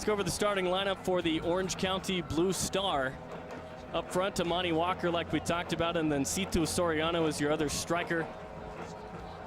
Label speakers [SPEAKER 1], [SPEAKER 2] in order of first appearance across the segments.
[SPEAKER 1] Let's go over the starting lineup for the Orange County Blue Star. Up front, Amani Walker, like we talked about, and then Situ Soriano is your other striker.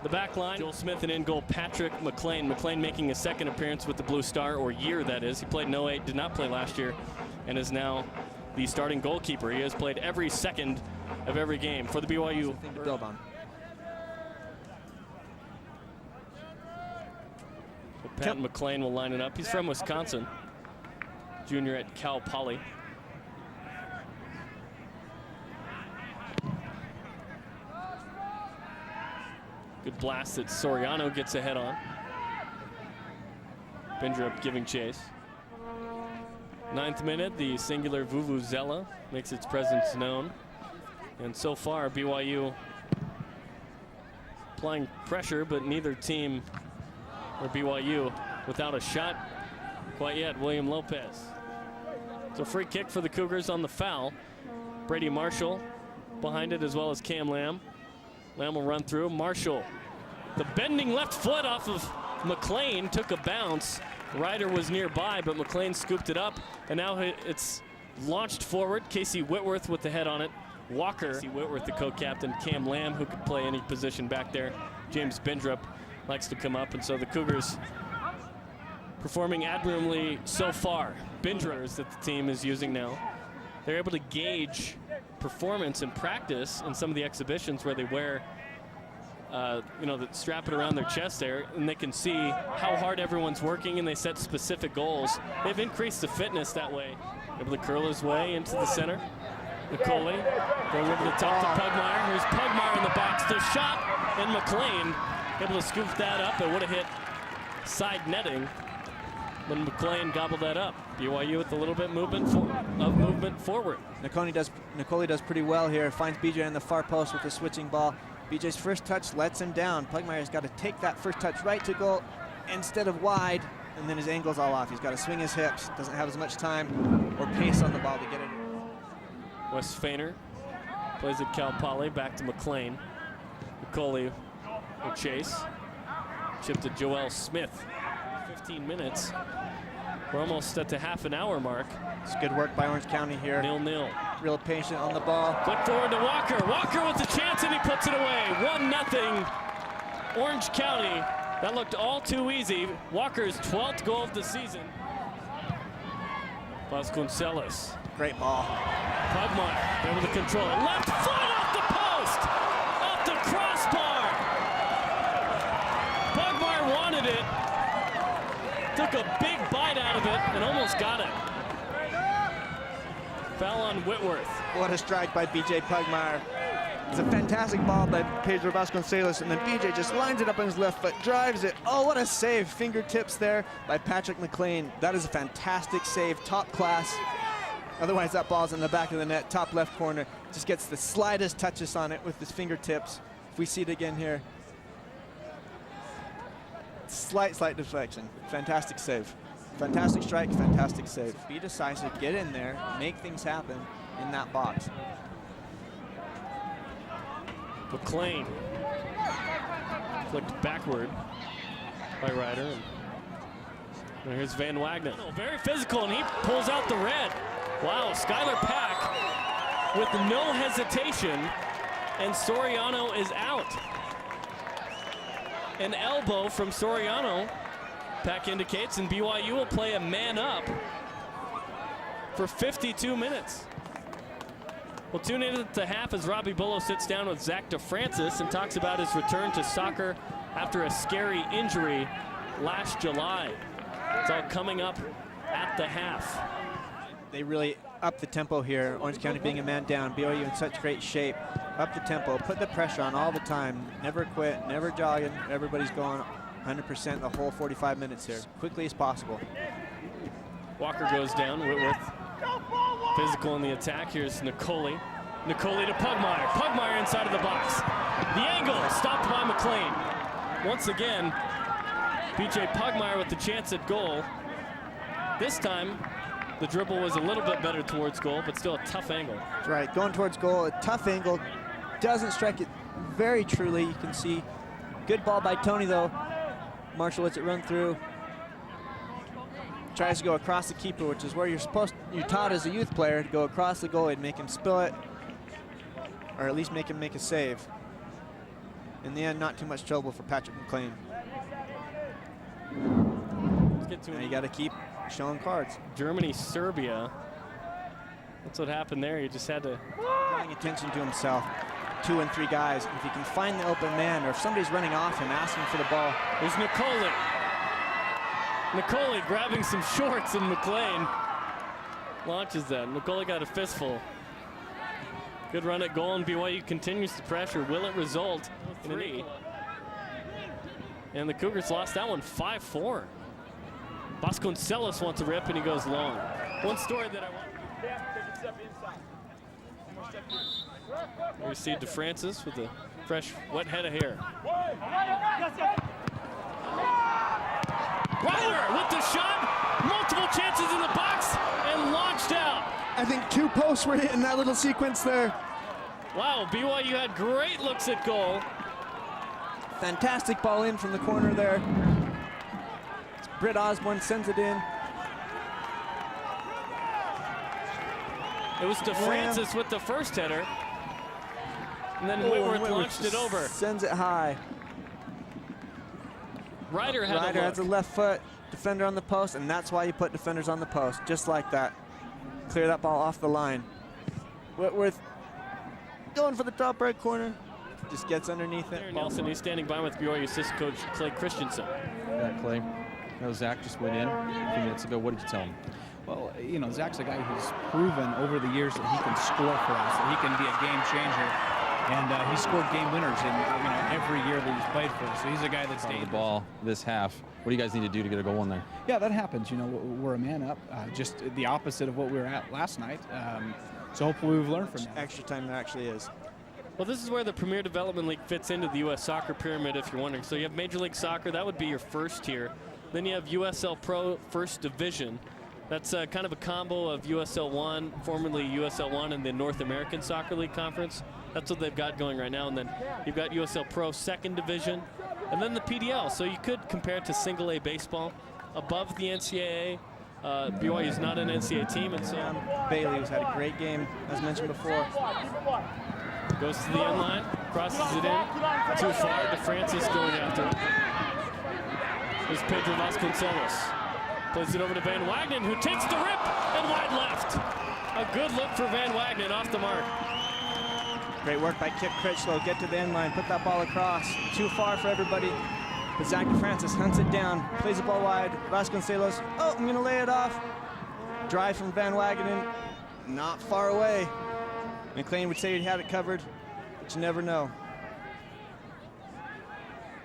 [SPEAKER 1] The back line, Joel Smith, and in goal, Patrick McLean. McLean making a second appearance with the Blue Star, or year that is. He played in 08, did not play last year, and is now the starting goalkeeper. He has played every second of every game for the BYU.
[SPEAKER 2] Thing to build on.
[SPEAKER 1] So Pat McLean will line it up. He's from Wisconsin, junior at Cal Poly. Good blast that Soriano gets ahead on. Bindrup giving chase. 9th minute, the singular Vuvuzela makes its presence known. And so far, BYU applying pressure, but neither team, or BYU, without a shot quite yet. William Lopez. It's a free kick for the Cougars on the foul. Brady Marshall behind it, as well as Cam Lamb. Lamb will run through. Marshall, the bending left foot off of McLean, took a bounce. Ryder was nearby, but McLean scooped it up, and now it's launched forward. Casey Whitworth with the head on it. Walker, Casey Whitworth, the co-captain. Cam Lamb, who could play any position back there. James Bindrup likes to come up, and so the Cougars performing admirably so far. Bindrup that the team is using now. They're able to gauge performance in practice in some of the exhibitions where they wear that strap it around their chest there, and they can see how hard everyone's working, and they set specific goals. They've increased the fitness that way. Able to curl his way into the center. Nicole going over the top to Pugmire. Here's Pugmire in the box. The shot, and McLean able to scoop that up. It would have hit side netting, but McLean gobbled that up. BYU with a little bit movement forward.
[SPEAKER 2] Nicole does pretty well here. Finds BJ in the far post with the switching ball. BJ's first touch lets him down. Pugmire's got to take that first touch right to goal instead of wide, and then his angle's all off. He's got to swing his hips. Doesn't have as much time or pace on the ball to get it.
[SPEAKER 1] Wes Feiner plays at Cal Poly. Back to McLean. Nicole will chase. Chip to Joel Smith. 15 minutes. We're almost at the half an hour mark.
[SPEAKER 2] It's good work by Orange County here.
[SPEAKER 1] 0-0.
[SPEAKER 2] Real patient on the ball.
[SPEAKER 1] Flick forward to Walker. Walker with the chance, and he puts it away. 1-0 Orange County. That looked all too easy. Walker's 12th goal of the season. Vasconcelos.
[SPEAKER 2] Great ball.
[SPEAKER 1] Pugmire able to control it. Left foot off the post! Off the crossbar! Pugmire wanted it. Took a big bite out of it and almost got it. Foul on Whitworth.
[SPEAKER 2] What a strike by BJ Pugmire. It's a fantastic ball by Pedro Vasconcelos, and then BJ just lines it up on his left foot, drives it. Oh, what a save. Fingertips there by Patrick McLean. That is a fantastic save, top class. Otherwise, that ball's in the back of the net, top left corner. Just gets the slightest touches on it with his fingertips. If we see it again here. Slight deflection. Fantastic save. Fantastic strike, fantastic save. Be decisive, get in there, make things happen in that box.
[SPEAKER 1] McLean flicked backward by Ryder. And here's Van Wagner. Very physical, and he pulls out the red. Wow, Skylar Pack with no hesitation, and Soriano is out. An elbow from Soriano, Pack indicates, and BYU will play a man up for 52 minutes. We'll tune in at the half as Robbie Bullo sits down with Zach DeFrancis and talks about his return to soccer after a scary injury last July. It's all coming up at the half.
[SPEAKER 2] They really up the tempo here. Orange County being a man down, BYU in such great shape. Up the tempo, put the pressure on all the time. Never quit, never jogging. Everybody's going 100% the whole 45 minutes here, quickly as possible.
[SPEAKER 1] Walker goes down. Whitworth physical in the attack. Here's Nicole. Nicole to Pugmire. Pugmire inside of the box. The angle stopped by McLean. Once again, BJ Pugmire with the chance at goal. This time, the dribble was a little bit better towards goal, but still a tough angle.
[SPEAKER 2] That's right, going towards goal, a tough angle. Doesn't strike it very truly. You can see good ball by Tony though. Marshall lets it run through. tries to go across the keeper, which is where you're taught as a youth player to go across the goalie and make him spill it, or at least make him make a save. In the end, not too much trouble for Patrick McLean.
[SPEAKER 1] Let's get to
[SPEAKER 2] now you got to keep showing cards.
[SPEAKER 1] Germany, Serbia. That's what happened there. He just had to
[SPEAKER 2] drawing attention to himself. 2 and 3 guys. If he can find the open man, or if somebody's running off him, asking for the ball.
[SPEAKER 1] There's Nicoli. Nicoli grabbing some shorts, and McLean launches that. Nicoli got a fistful. Good run at goal, and BYU continues to pressure. Will it result in 3? And the Cougars lost that one 5-4. Vasconcelos wants a rip, and he goes long. One story that I want. We see DeFrancis with a fresh, wet head of hair. Ryder with the shot, multiple chances in the box, and launched out.
[SPEAKER 2] I think 2 posts were hit in that little sequence there.
[SPEAKER 1] Wow, BYU had great looks at goal.
[SPEAKER 2] Fantastic ball in from the corner there. Britt Osborne sends it in.
[SPEAKER 1] It was DeFrancis with the first header. And then Whitworth launched it over.
[SPEAKER 2] Sends it high.
[SPEAKER 1] Ryder
[SPEAKER 2] has a left foot, defender on the post, and that's why you put defenders on the post, just like that. Clear that ball off the line. Whitworth going for the top right corner. Just gets underneath it.
[SPEAKER 1] Nelson, he's standing by with BYU assistant coach Clay Christensen.
[SPEAKER 3] Yeah, Clay. No, Zach just went in a few minutes ago. What did you tell him?
[SPEAKER 4] Well, you know, Zach's a guy who's proven over the years that he can score for us, that he can be a game changer. And he scored game winners in every year that he's played for us. So he's a guy that's
[SPEAKER 3] the ball this half. What do you guys need to do to get a goal in there?
[SPEAKER 4] Yeah, that happens. You know, we're a man up, just the opposite of what we were at last night. So hopefully we've learned from that.
[SPEAKER 2] Extra time there actually is.
[SPEAKER 1] Well, this is where the Premier Development League fits into the U.S. Soccer pyramid, if you're wondering. So you have Major League Soccer, that would be your first tier. Then you have USL Pro First Division. That's kind of a combo of USL 1, formerly USL 1, and the North American Soccer League Conference. That's what they've got going right now. And then you've got USL Pro Second Division, and then the PDL. So you could compare it to single A baseball. Above the NCAA, BYU is not an NCAA team, and so
[SPEAKER 2] Bailey, who's had a great game, as mentioned before.
[SPEAKER 1] Goes to the end line, crosses it in. Too far, DeFrancis going after it. There's Pedro Vasconcelos. Plays it over to Van Wagenen, who takes the rip and wide left. A good look for Van Wagenen, off the mark.
[SPEAKER 2] Great work by Kip Critchlow. Get to the end line, put that ball across. Too far for everybody. But Zach DeFrancis hunts it down, plays the ball wide. Vasconcelos, oh, I'm gonna lay it off. Drive from Van Wagenen, not far away. McLean would say he'd had it covered, but you never know.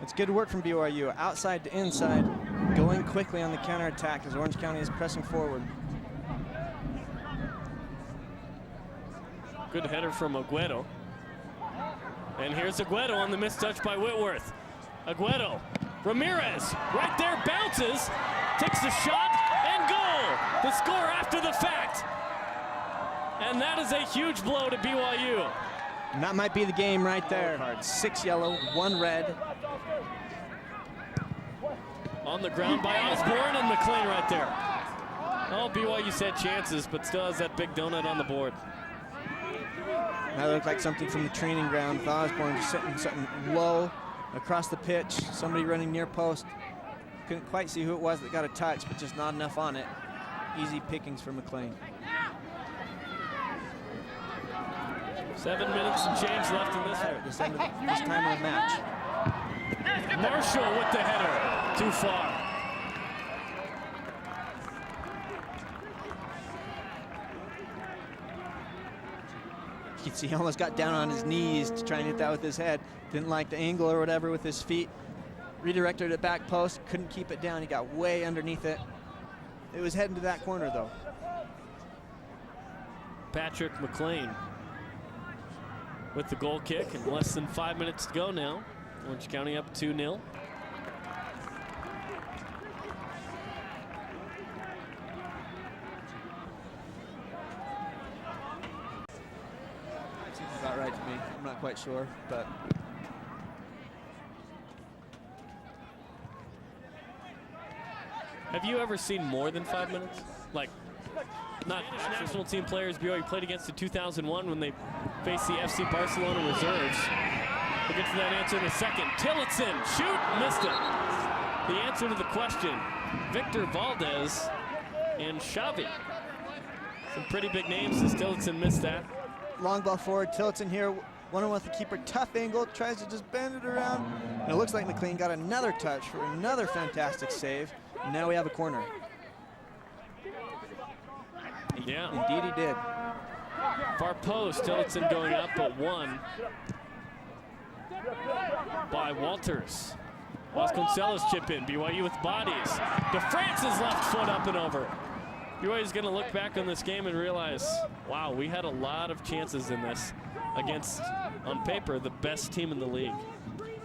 [SPEAKER 2] It's good work from BYU, outside to inside, going quickly on the counterattack as Orange County is pressing forward.
[SPEAKER 1] Good header from Aguero. And here's Aguero on the missed touch by Whitworth. Aguero, Ramirez, right there, bounces, takes the shot, and goal! The score after the fact. And that is a huge blow to BYU.
[SPEAKER 2] And that might be the game right there. 6 yellow, 1 red.
[SPEAKER 1] On the ground by Osborne, and McLean right there. Oh, BYU's had chances, but still has that big donut on the board.
[SPEAKER 2] That looked like something from the training ground with Osborne just sitting something low across the pitch. Somebody running near post. Couldn't quite see who it was that got a touch, but just not enough on it. Easy pickings for McLean.
[SPEAKER 1] 7 minutes and change left in this one.
[SPEAKER 2] At this time of the match.
[SPEAKER 1] Marshall with the header. Too far.
[SPEAKER 2] You can see he almost got down on his knees to try and hit that with his head. Didn't like the angle or whatever with his feet. Redirected it back post, couldn't keep it down. He got way underneath it. It was heading to that corner though.
[SPEAKER 1] Patrick McLean with the goal kick, and less than 5 minutes to go now. Orange County up 2-0.
[SPEAKER 2] Seems about right to me. I'm not quite sure, but
[SPEAKER 1] Have you ever seen more than 5 minutes? Like, not national team players BYU played against in 2001 when they faced the FC Barcelona reserves. We'll get to that answer in a second. Tillotson, shoot, missed it. The answer to the question, Victor Valdez and Xavi. Some pretty big names as Tillotson missed that.
[SPEAKER 2] Long ball forward, Tillotson here, one-on-one with the keeper, tough angle, tries to just bend it around. And it looks like McLean got another touch for another fantastic save. And now we have a corner.
[SPEAKER 1] Yeah.
[SPEAKER 2] Indeed he did.
[SPEAKER 1] Far post, Tillotson going up, but one by Walters. Vasconcelos chip in, BYU with bodies. DeFrance's left foot up and over. BYU's gonna look back on this game and realize, wow, we had a lot of chances in this against, on paper, the best team in the league.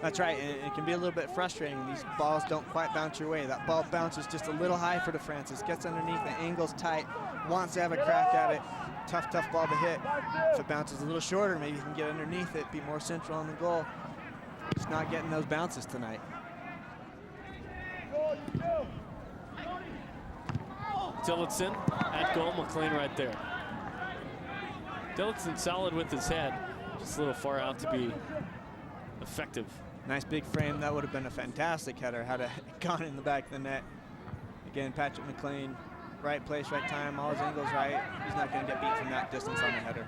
[SPEAKER 2] That's right, and it can be a little bit frustrating when these balls don't quite bounce your way. That ball bounces just a little high for DeFrancis, gets underneath, the angle's tight, wants to have a crack at it. Tough ball to hit. If it bounces a little shorter, maybe you can get underneath it, be more central on the goal. Just not getting those bounces tonight.
[SPEAKER 1] Tillotson at goal, McLean right there. Tillotson solid with his head, just a little far out to be effective.
[SPEAKER 2] Nice big frame, that would have been a fantastic header had it gone in the back of the net. Again, Patrick McLean, right place, right time, all his angles right. He's not gonna get beat from that distance on the header.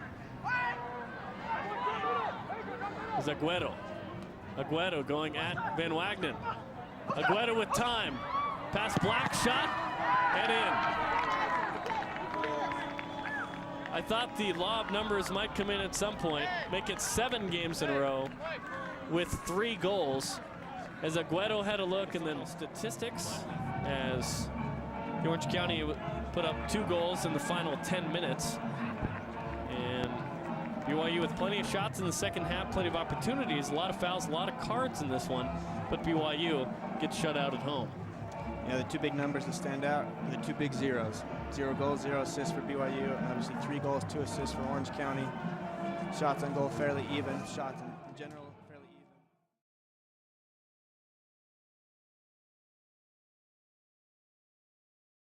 [SPEAKER 1] It's Aguero. Aguero going at Van Wagenen. Aguero with time. Pass Black, shot, and in. I thought the law of numbers might come in at some point, make it 7 games in a row with 3 goals. As Aguero had a look, and then statistics as Orange County put up 2 goals in the final 10 minutes. And BYU with plenty of shots in the second half, plenty of opportunities, a lot of fouls, a lot of cards in this one, but BYU gets shut out at home.
[SPEAKER 2] Yeah, the 2 big numbers that stand out are the 2 big zeros. 0 goals, 0 assists for BYU, and obviously 3 goals, 2 assists for Orange County. Shots on goal fairly even, shots in